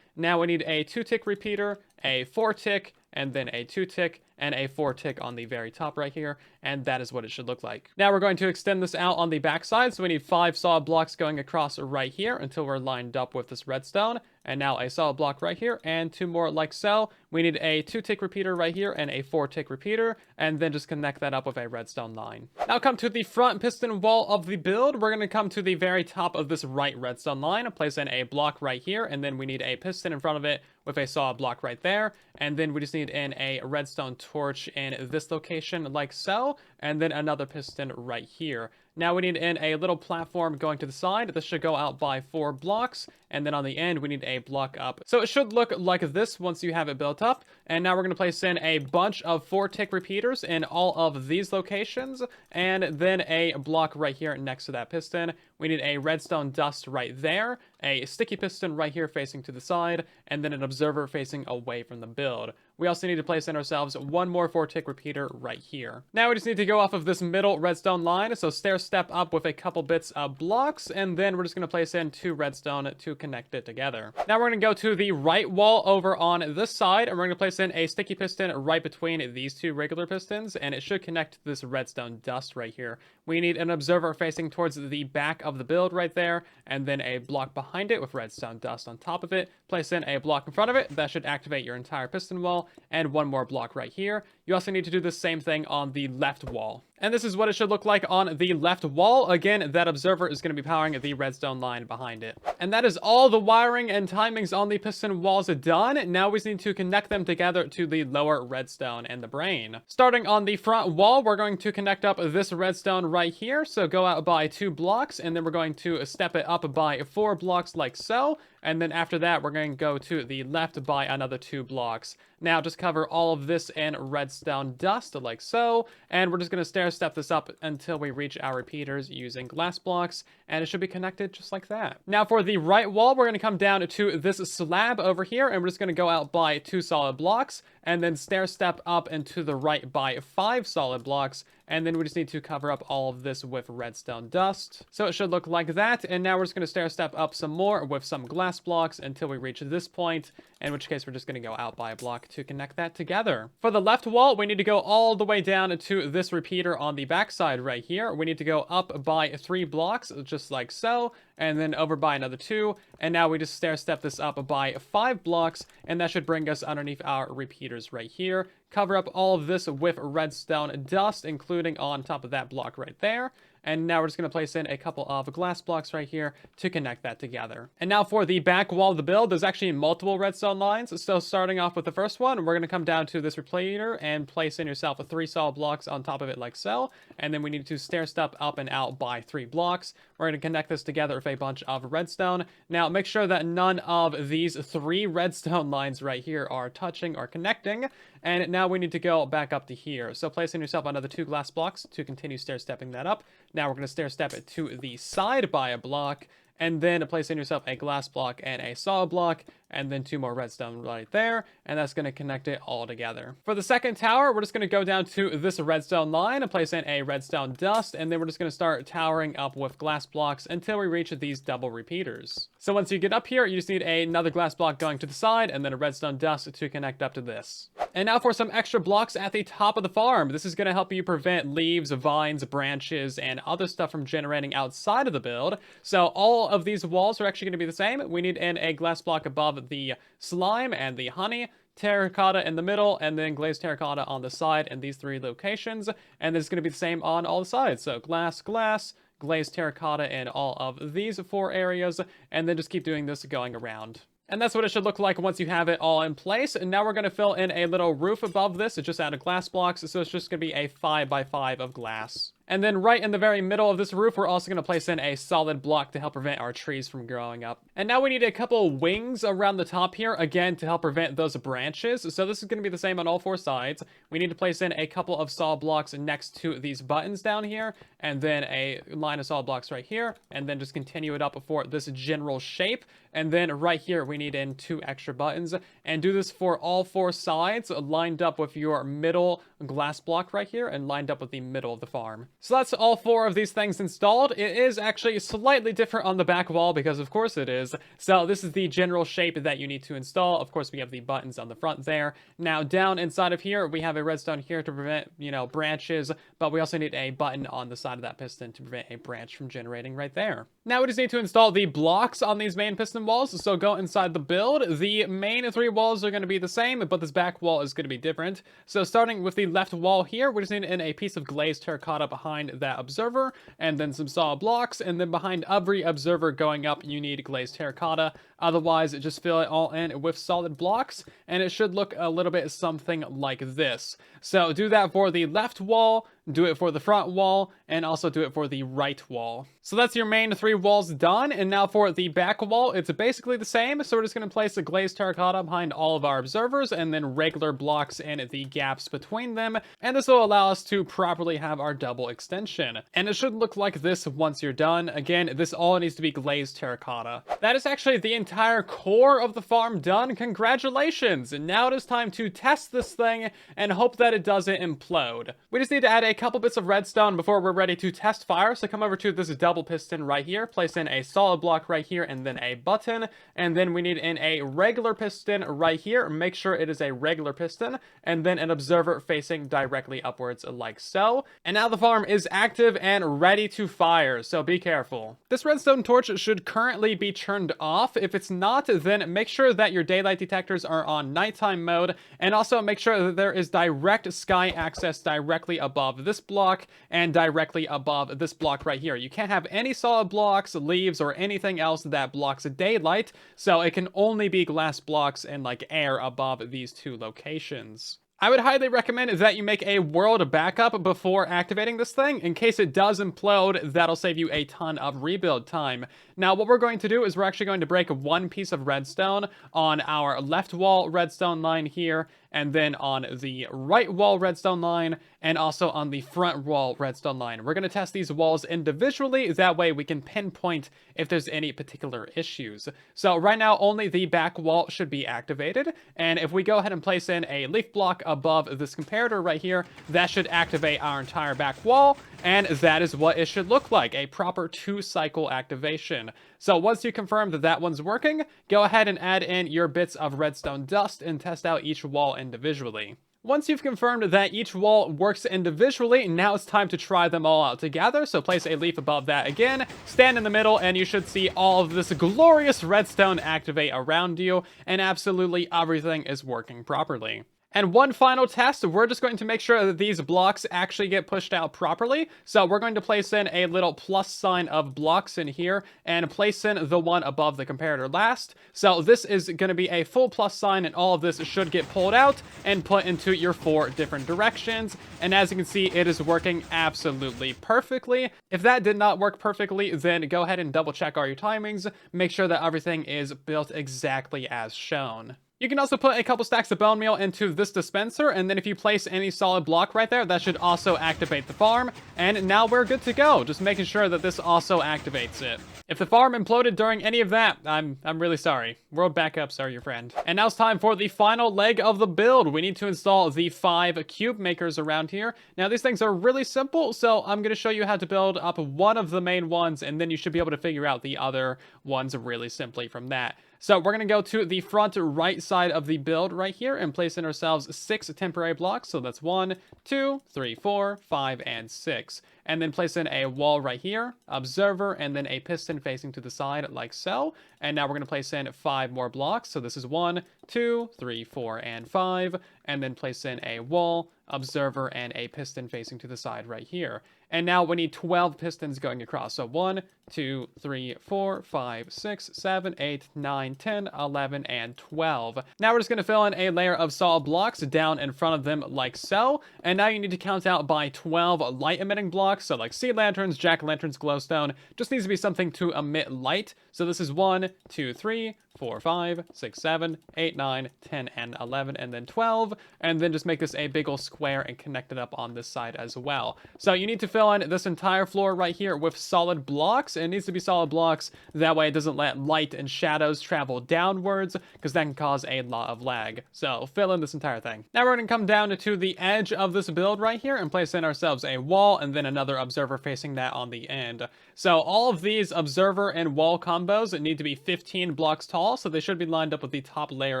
Now we need a 2-tick repeater, a 4-tick, and then a 2-tick, and a 4-tick on the very top right here, and that is what it should look like. Now we're going to extend this out on the back side, so we need 5 solid blocks going across right here until we're lined up with this redstone, and now a solid block right here, and 2 more like so. We need a 2-tick repeater right here, and a 4-tick repeater, and then just connect that up with a redstone line. Now come to the front piston wall of the build. We're going to come to the very top of this right redstone line, place in a block right here, and then we need a piston in front of it with a solid block right there, and then we just need in a redstone torch in this location like so, and then another piston right here. Now we need in a little platform going to the side. This should go out by 4 blocks, and then on the end we need a block up. So it should look like this once you have it built up. And now we're going to place in a bunch of 4-tick repeaters in all of these locations, and then a block right here next to that piston. We need a redstone dust right there, a sticky piston right here facing to the side, and then an observer facing away from the build. We also need to place in ourselves 1 more 4-tick repeater right here. Now we just need to go off of this middle redstone line, so stair step up with a couple bits of blocks, and then we're just going to place in 2 redstone to connect it together. Now we're going to go to the right wall over on this side, and we're going to place in a sticky piston right between these 2 regular pistons, and it should connect to this redstone dust right here. We need an observer facing towards the back of the build right there, and then a block behind it with redstone dust on top of it. Place in a block in front of it. That should activate your entire piston wall, and 1 more block right here. You also need to do the same thing on the left wall. And this is what it should look like on the left wall. Again, that observer is going to be powering the redstone line behind it. And that is all the wiring and timings on the piston walls done. Now we just need to connect them together to the lower redstone and the brain. Starting on the front wall, we're going to connect up this redstone right here. So go out by 2 blocks, and then we're going to step it up by 4 blocks like so. And then after that, we're going to go to the left by another 2 blocks. Now just cover all of this in redstone dust like so, and we're just going to stair step this up until we reach our repeaters using glass blocks, and it should be connected just like that. Now for the right wall, we're going to come down to this slab over here, and we're just going to go out by 2 solid blocks, and then stair step up and to the right by 5 solid blocks, and then we just need to cover up all of this with redstone dust. So it should look like that, and now we're just going to stair step up some more with some glass blocks until we reach this point, in which case we're just going to go out by a block to connect that together. For the left wall, we need to go all the way down to this repeater on the backside right here. We need to go up by 3 blocks, just like so, and then over by another 2, and now we just stair step this up by 5 blocks, and that should bring us underneath our repeaters right here. Cover up all of this with redstone dust, including on top of that block right there. And now we're just going to place in a couple of glass blocks right here to connect that together. And now for the back wall of the build, there's actually multiple redstone lines. So starting off with the first one, we're going to come down to this repeater and place in yourself 3 solid blocks on top of it like so. And then we need to stair step up and out by 3 blocks. We're going to connect this together with a bunch of redstone. Now make sure that none of these 3 redstone lines right here are touching or connecting. And now we need to go back up to here. So placing yourself another 2 glass blocks to continue stair stepping that up. Now we're going to stair step it to the side by a block, and then place in yourself a glass block and a solid block, and then 2 more redstone right there, and that's going to connect it all together. For the second tower, we're just going to go down to this redstone line and place in a redstone dust, and then we're just going to start towering up with glass blocks until we reach these double repeaters. So once you get up here, you just need another glass block going to the side, and then a redstone dust to connect up to this. And now for some extra blocks at the top of the farm. This is going to help you prevent leaves, vines, branches, and other stuff from generating outside of the build. So all of these walls are actually going to be the same. We need in a glass block above the slime and the honey, terracotta in the middle, and then glazed terracotta on the side in these 3 locations. And it's going to be the same on all the sides. So glass, glass, glazed terracotta in all of these 4 areas, and then just keep doing this going around. And that's what it should look like once you have it all in place. And now we're going to fill in a little roof above this. It's just out of glass blocks, so it's just going to be a 5 by 5 of glass. And then right in the very middle of this roof, we're also going to place in a solid block to help prevent our trees from growing up. And now we need a couple wings around the top here, again, to help prevent those branches. So this is going to be the same on all 4 sides. We need to place in a couple of solid blocks next to these buttons down here, and then a line of solid blocks right here, and then just continue it up for this general shape. And then right here, we need in 2 extra buttons, and do this for all 4 sides, lined up with your middle glass block right here, and lined up with the middle of the farm. So that's all 4 of these things installed. It is actually slightly different on the back wall, because of course it is. So this is the general shape that you need to install. Of course, we have the buttons on the front there. Now down inside of here, we have a redstone here to prevent, branches, but we also need a button on the side of that piston to prevent a branch from generating right there. Now we just need to install the blocks on these main piston walls. So go inside the build. The main 3 walls are going to be the same, but this back wall is going to be different. So starting with the left wall here, we just need in a piece of glazed terracotta behind that observer, and then some solid blocks, and then behind every observer going up, you need glazed terracotta. Otherwise, just fill it all in with solid blocks, and it should look a little bit something like this. So do that for the left wall, do it for the front wall, and also do it for the right wall. So that's your main 3 walls done, and now for the back wall, it's basically the same. So we're just going to place a glazed terracotta behind all of our observers, and then regular blocks in the gaps between them, and this will allow us to properly have our double extension. And it should look like this once you're done. Again, this all needs to be glazed terracotta. That is actually the entire core of the farm done. Congratulations! And now it is time to test this thing and hope that it doesn't implode. We just need to add a couple bits of redstone before we're ready to test fire. So come over to this double piston right here, place in a solid block right here, and then a button, and then we need in a regular piston right here. Make sure it is a regular piston, and then an observer facing directly upwards like so. And now the farm is active and ready to fire, so be careful. This redstone torch should currently be turned off. If it's not, then make sure that your daylight detectors are on nighttime mode, and also make sure that there is direct sky access directly above this block and directly above this block right here. You can't have any solid blocks, leaves, or anything else that blocks daylight, so it can only be glass blocks and like air above these 2 locations. I would highly recommend that you make a world backup before activating this thing. In case it does implode, that'll save you a ton of rebuild time. Now, what we're going to do is we're actually going to break 1 piece of redstone on our left wall redstone line here, and then on the right wall redstone line, and also on the front wall redstone line. We're going to test these walls individually, that way we can pinpoint if there's any particular issues. So right now, only the back wall should be activated, and if we go ahead and place in a leaf block above this comparator right here, that should activate our entire back wall, and that is what it should look like, a proper 2-cycle activation. So once you confirm that that one's working, go ahead and add in your bits of redstone dust and test out each wall individually. Once you've confirmed that each wall works individually, now it's time to try them all out together. So place a leaf above that again, stand in the middle, and you should see all of this glorious redstone activate around you, and absolutely everything is working properly. And one final test, we're just going to make sure that these blocks actually get pushed out properly. So we're going to place in a little plus sign of blocks in here and place in the one above the comparator last. So this is going to be a full plus sign, and all of this should get pulled out and put into your 4 different directions. And as you can see, it is working absolutely perfectly. If that did not work perfectly, then go ahead and double check all your timings. Make sure that everything is built exactly as shown. You can also put a couple stacks of bone meal into this dispenser, and then if you place any solid block right there, that should also activate the farm, and now we're good to go, just making sure that this also activates it. If the farm imploded during any of that, I'm really sorry. World backups are your friend. And now it's time for the final leg of the build. We need to install the 5 cube makers around here. Now these things are really simple, so I'm going to show you how to build up one of the main ones, and then you should be able to figure out the other ones really simply from that. So we're going to go to the front right side of the build right here and place in ourselves 6 temporary blocks. So that's 1, 2, 3, 4, 5, and 6. And then place in a wall right here, observer, and then a piston facing to the side like so. And now we're going to place in 5 more blocks. So this is 1, 2, 3, 4, and 5. And then place in a wall, observer, and a piston facing to the side right here. And now we need 12 pistons going across. So 1, 2, 3, 4, 5, 6, 7, 8, 9, 10, 11, and 12. Now we're just going to fill in a layer of solid blocks down in front of them like so. And now you need to count out by 12 light emitting blocks. So like sea lanterns, jack-o'-lanterns, glowstone. Just needs to be something to emit light. So this is 1, 2, 3, 4, 5, 6, 7, 8, 9, 10, and 11, and then 12. And then just make this a big old square and connect it up on this side as well. So you need to fill in this entire floor right here with solid blocks. It needs to be solid blocks. That way it doesn't let light and shadows travel downwards, because that can cause a lot of lag. So fill in this entire thing. Now we're going to come down to the edge of this build right here and place in ourselves a wall and then another observer facing that on the end. So all of these observer and wall combos need to be 15 blocks tall, so they should be lined up with the top layer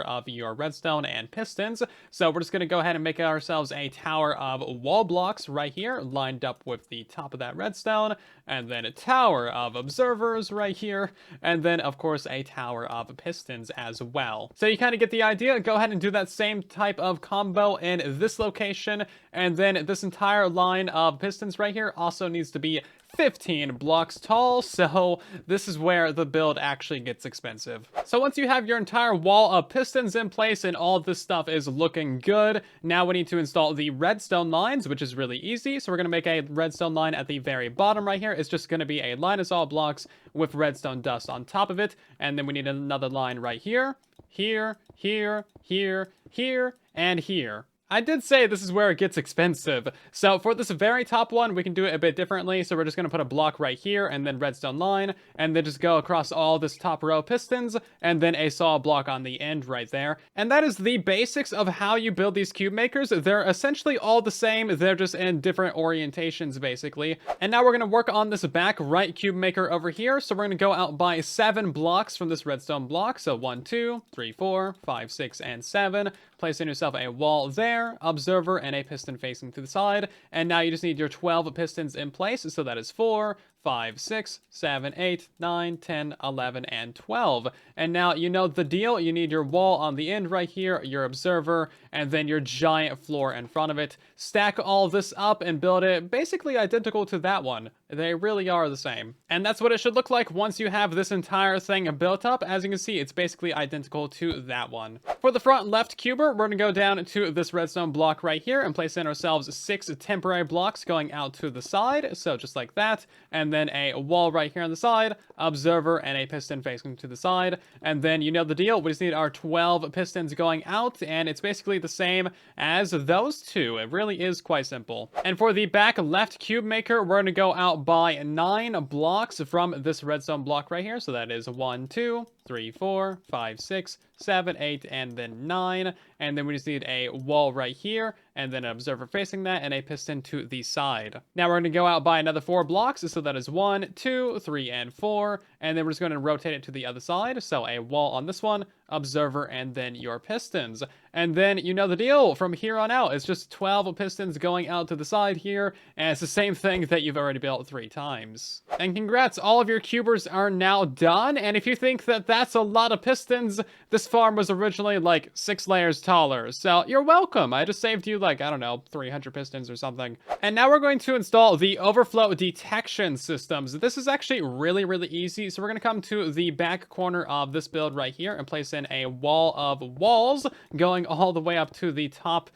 of your redstone and pistons. So we're just going to go ahead and make ourselves a tower of wall blocks right here, lined up with the top of that redstone, and then a tower of observers right here, and then of course a tower of pistons as well. So you kind of get the idea. Go ahead and do that same type of combo in this location, and then this entire line of pistons right here also needs to be 15 blocks tall, so this is where the build actually gets expensive. So once you have your entire wall of pistons in place and all this stuff is looking good, now we need to install the redstone lines, which is really easy. So we're going to make a redstone line at the very bottom right here. It's just going to be a line of solid blocks with redstone dust on top of it, and then we need another line right here, here, here, here, here, and here. I did say this is where it gets expensive. So for this very top one, we can do it a bit differently. So we're just going to put a block right here and then redstone line, and then just go across all this top row of pistons, and then a solid block on the end right there. And that is the basics of how you build these cube makers. They're essentially all the same. They're just in different orientations basically. And now we're going to work on this back right cube maker over here. So we're going to go out by 7 blocks from this redstone block. So 1, 2, 3, 4, 5, 6, and 7. Place in yourself a wall there, observer, and a piston facing to the side. And now you just need your 12 pistons in place. So that is 4, 5, 6, 7, 8, 9, 10, 11, and 12. And now you know the deal. You need your wall on the end right here, your observer, and then your giant floor in front of it. Stack all this up and build it basically identical to that one. They really are the same. And that's what it should look like once you have this entire thing built up. As you can see, it's basically identical to that one. For the front left cuber, we're going to go down to this redstone block right here and place in ourselves 6 temporary blocks going out to the side. So just like that. And then a wall right here on the side, observer, and a piston facing to the side. And then you know the deal. We just need our 12 pistons going out, and it's basically the same as those two. It really is quite simple. And for the back left cube maker, we're going to go out by 9 blocks from this redstone block right here. So that is 1, 2, 3, 4, 5, 6, 7, 8, and then 9. And then we just need a wall right here, and then an observer facing that, and a piston to the side. Now we're going to go out by another 4 blocks, so that is 1, 2, 3, and 4. And then we're just going to rotate it to the other side. So a wall on this one, observer, and then your pistons. And then you know the deal. From here on out, it's just 12 pistons going out to the side here, and it's the same thing that you've already built 3 times. And congrats, all of your cubers are now done. And if you think that that's a lot of pistons, this farm was originally like 6 layers taller. So you're welcome. I just saved you like, I don't know, 300 pistons or something. And now we're going to install the overflow detection systems. This is actually really, really easy. So we're going to come to the back corner of this build right here and place in a wall of walls going all the way up to the top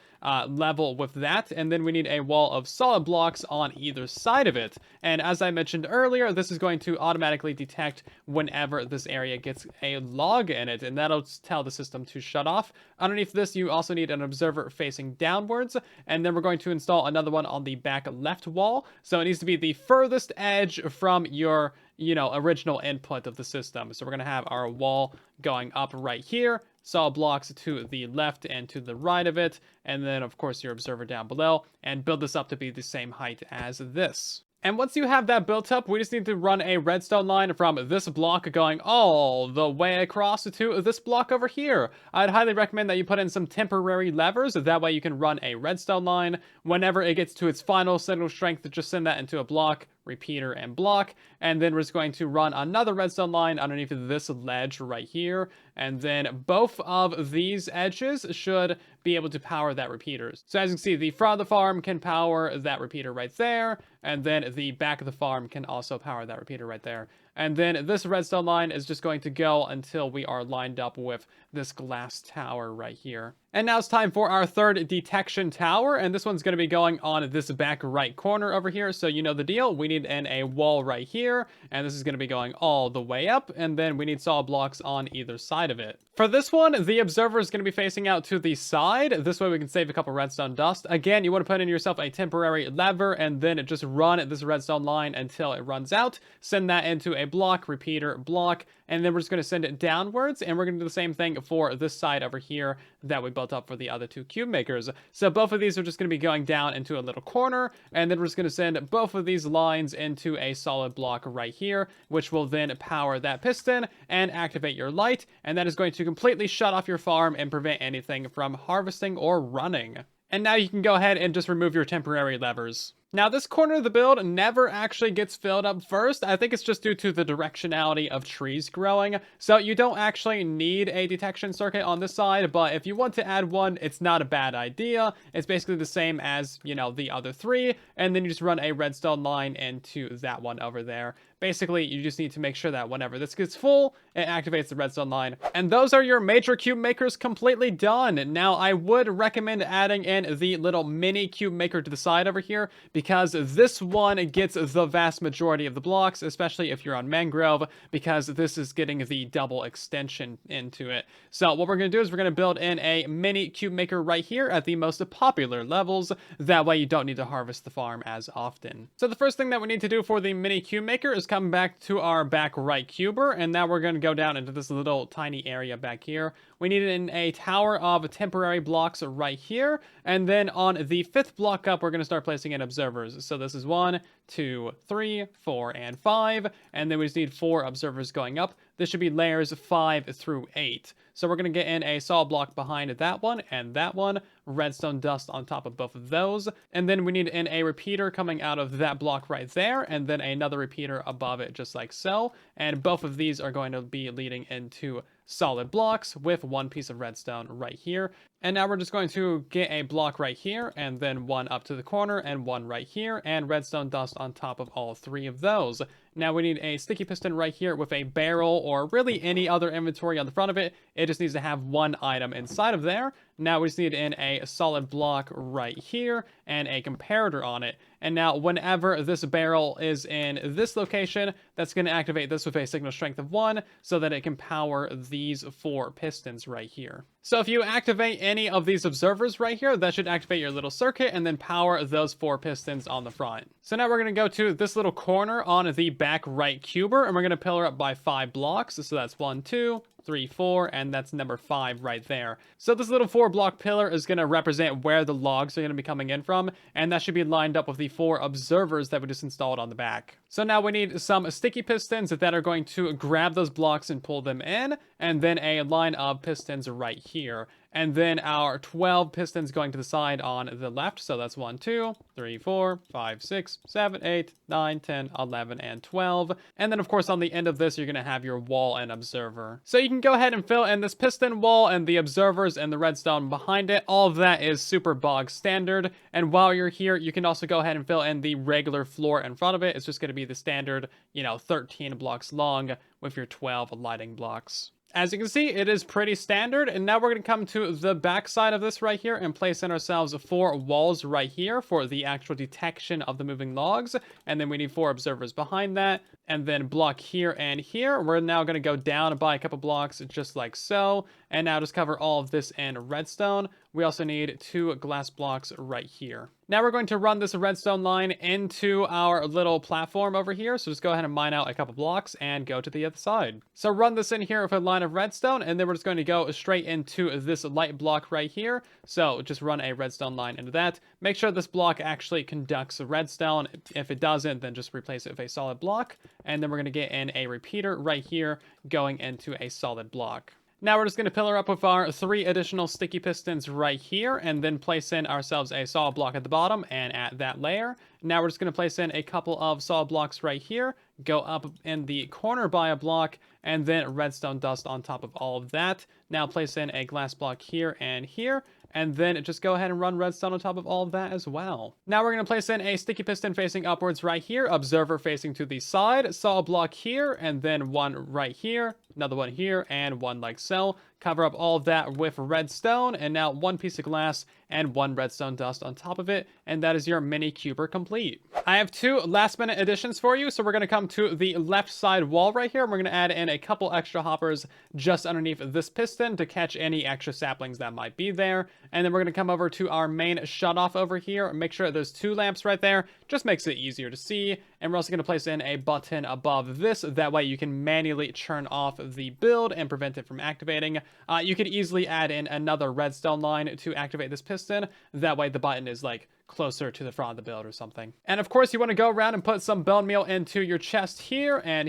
level with that, and then we need a wall of solid blocks on either side of it. And as I mentioned earlier, this is going to automatically detect whenever this area gets a log in it, and that'll tell the system to shut off. Underneath this, you also need an observer facing downwards, and then we're going to install another one on the back left wall. So it needs to be the furthest edge from your original input of the system. So we're going to have our wall going up right here, solid blocks to the left and to the right of it, and then of course your observer down below, and build this up to be the same height as this. And once you have that built up, we just need to run a redstone line from this block going all the way across to this block over here. I'd highly recommend that you put in some temporary levers. That way you can run a redstone line. Whenever it gets to its final signal strength, just send that into a block, repeater, and block. And then we're just going to run another redstone line underneath this ledge right here. And then both of these edges should be able to power that repeater. So as you can see, the front of the farm can power that repeater right there. And then the back of the farm can also power that repeater right there. And then this redstone line is just going to go until we are lined up with this glass tower right here. And now it's time for our third detection tower, and this one's going to be going on this back right corner over here. So you know the deal. We need a wall right here, and this is going to be going all the way up, and then we need solid blocks on either side of it. For this one, the observer is going to be facing out to the side. This way we can save a couple redstone dust. Again, you want to put in yourself a temporary lever, and then just run this redstone line until it runs out. Send that into a block, repeater, block, and then we're just going to send it downwards, and we're going to do the same thing for this side over here that we built up for the other 2 cube makers. So both of these are just going to be going down into a little corner, and then we're just going to send both of these lines into a solid block right here, which will then power that piston and activate your light, and that is going to completely shut off your farm and prevent anything from harvesting or running. And now you can go ahead and just remove your temporary levers. Now, this corner of the build never actually gets filled up first. I think it's just due to the directionality of trees growing. So you don't actually need a detection circuit on this side, but if you want to add one, it's not a bad idea. It's basically the same as, the other 3, and then you just run a redstone line into that one over there. Basically, you just need to make sure that whenever this gets full, it activates the redstone line. And those are your major cube makers completely done. Now, I would recommend adding in the little mini cube maker to the side over here, because this one gets the vast majority of the blocks, especially if you're on Mangrove, because this is getting the double extension into it. So what we're going to do is we're going to build in a mini cube maker right here at the most popular levels. That way you don't need to harvest the farm as often. So the first thing that we need to do for the mini cube maker is come back to our back right cuber, and now we're going to go down into this little tiny area back here. We need a tower of temporary blocks right here, and then on the 5th block up, we're going to start placing in observers. So this is 1, 2, 3, 4, and 5, and then we just need 4 observers going up. This should be layers 5 through 8. So we're going to get in a solid block behind that one and that one, redstone dust on top of both of those, and then we need in a repeater coming out of that block right there, and then another repeater above it just like so, and both of these are going to be leading into solid blocks with 1 piece of redstone right here. And now we're just going to get a block right here, and then 1 up to the corner, and 1 right here, and redstone dust on top of all 3 of those. Now we need a sticky piston right here with a barrel or really any other inventory on the front of it. It just needs to have one item inside of there. Now we just need in a solid block right here and a comparator on it. And now whenever this barrel is in this location, that's going to activate this with a signal strength of 1 so that it can power these 4 pistons right here. So if you activate any of these observers right here, that should activate your little circuit and then power those 4 pistons on the front. So now we're going to go to this little corner on the back right cuber, and we're going to pillar up by 5 blocks. So that's 1, 2, 3, 4, and that's number 5 right there. So this little 4-block pillar is going to represent where the logs are going to be coming in from, and that should be lined up with the 4 observers that we just installed on the back. So now we need some sticky pistons that are going to grab those blocks and pull them in, and then a line of pistons right here. And then our 12 pistons going to the side on the left. So that's 1, 2, 3, 4, 5, 6, 7, 8, 9, 10, 11, and 12. And then, of course, on the end of this, you're going to have your wall and observer. So you can go ahead and fill in this piston wall and the observers and the redstone behind it. All of that is super bog standard. And while you're here, you can also go ahead and fill in the regular floor in front of it. It's just going to be the standard, 13 blocks long with your 12 lighting blocks. As you can see, it is pretty standard, and now we're going to come to the back side of this right here and place in ourselves 4 walls right here for the actual detection of the moving logs, and then we need 4 observers behind that, and then block here and here. We're now going to go down by a couple blocks just like so, and now just cover all of this in redstone. We also need 2 glass blocks right here. Now we're going to run this redstone line into our little platform over here. So just go ahead and mine out a couple blocks and go to the other side. So run this in here with a line of redstone, and then we're just going to go straight into this light block right here. So just run a redstone line into that. Make sure this block actually conducts redstone. If it doesn't, then just replace it with a solid block. And then we're going to get in a repeater right here going into a solid block. Now we're just going to pillar up with our 3 additional sticky pistons right here, and then place in ourselves a solid block at the bottom and at that layer. Now we're just going to place in a couple of solid blocks right here, go up in the corner by a block, and then redstone dust on top of all of that. Now place in a glass block here and here, and then just go ahead and run redstone on top of all of that as well. Now we're going to place in a sticky piston facing upwards right here, observer facing to the side, solid block here, and then 1 right here, another one here, and 1 like so. Cover up all of that with redstone, and now 1 piece of glass and 1 redstone dust on top of it, and that is your mini cuber complete. I have 2 last minute additions for you, so we're going to come to the left side wall right here, and we're going to add in a couple extra hoppers just underneath this piston to catch any extra saplings that might be there, and then we're going to come over to our main shutoff over here, make sure there's 2 lamps right there, just makes it easier to see, and we're also going to place in a button above this, that way you can manually turn off the build and prevent it from activating. You could easily add in another redstone line to activate this piston. That way the button is like closer to the front of the build or something. And of course, you want to go around and put some bone meal into your chest here, and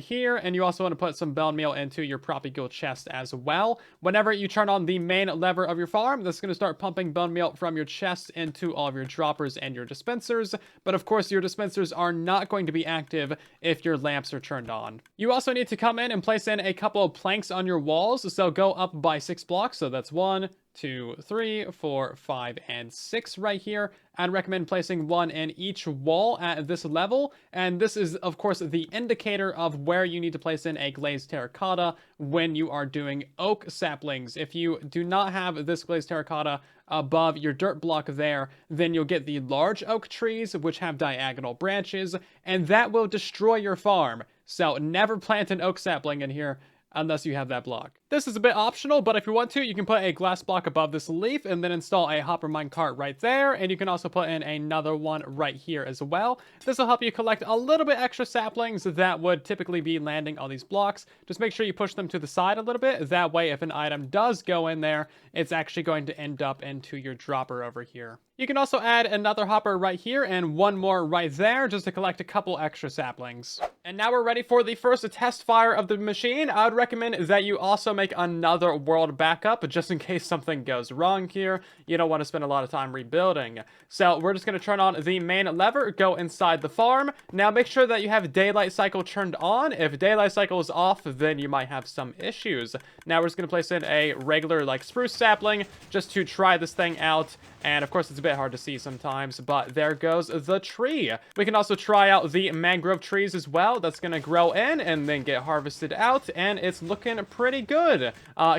you also want to put some bone meal into your Propagule chest as well. Whenever you turn on the main lever of your farm, that's going to start pumping bone meal from your chest into all of your droppers and your dispensers. But of course, your dispensers are not going to be active if your lamps are turned on. You also need to come in and place in a couple of planks on your walls. So go up by 6 blocks. So that's 1, 2, 3, 4, 5, and 6 right here. I'd recommend placing 1 in each wall at this level, and this is of course the indicator of where you need to place in a glazed terracotta when you are doing oak saplings. If you do not have this glazed terracotta above your dirt block there, then you'll get the large oak trees which have diagonal branches, and that will destroy your farm. So never plant an oak sapling in here unless you have that block. This is a bit optional, but if you want to, you can put a glass block above this leaf and then install a hopper minecart right there, and you can also put in another one right here as well. This will help you collect a little bit extra saplings that would typically be landing on these blocks. Just make sure you push them to the side a little bit. That way, if an item does go in there, it's actually going to end up into your dropper over here. You can also add another hopper right here and 1 more right there just to collect a couple extra saplings. And now we're ready for the first test fire of the machine. I would recommend that you also make another world backup just in case something goes wrong here. You don't want to spend a lot of time rebuilding. So we're just going to turn on the main lever, go inside the farm. Now make sure that you have daylight cycle turned on. If daylight cycle is off, then you might have some issues. Now we're just going to place in a regular like spruce sapling just to try this thing out. And of course it's a bit bit hard to see sometimes, but there goes the tree. We can also try out the mangrove trees as well. That's going to grow in and then get harvested out, and it's looking pretty good.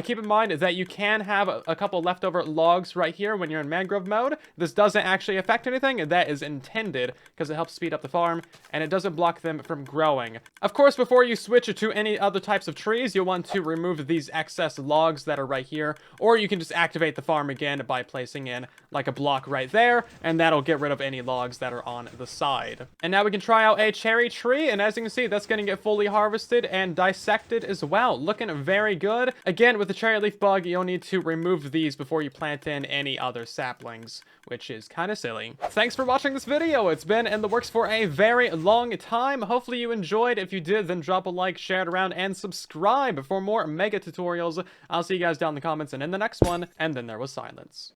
Keep in mind that you can have a couple leftover logs right here when you're in mangrove mode. This doesn't actually affect anything. That is intended because it helps speed up the farm, and it doesn't block them from growing. Of course, before you switch to any other types of trees, you'll want to remove these excess logs that are right here, or you can just activate the farm again by placing in like a block right there, and that'll get rid of any logs that are on the side. And now we can try out a cherry tree, and as you can see, that's going to get fully harvested and dissected as well. Looking very good. Again, with the cherry leaf bug, you'll need to remove these before you plant in any other saplings, which is kind of silly. Thanks for watching this video. It's been in the works for a very long time. Hopefully you enjoyed. If you did, then drop a like, share it around, and subscribe for more mega tutorials. I'll see you guys down in the comments and in the next one. And then there was silence.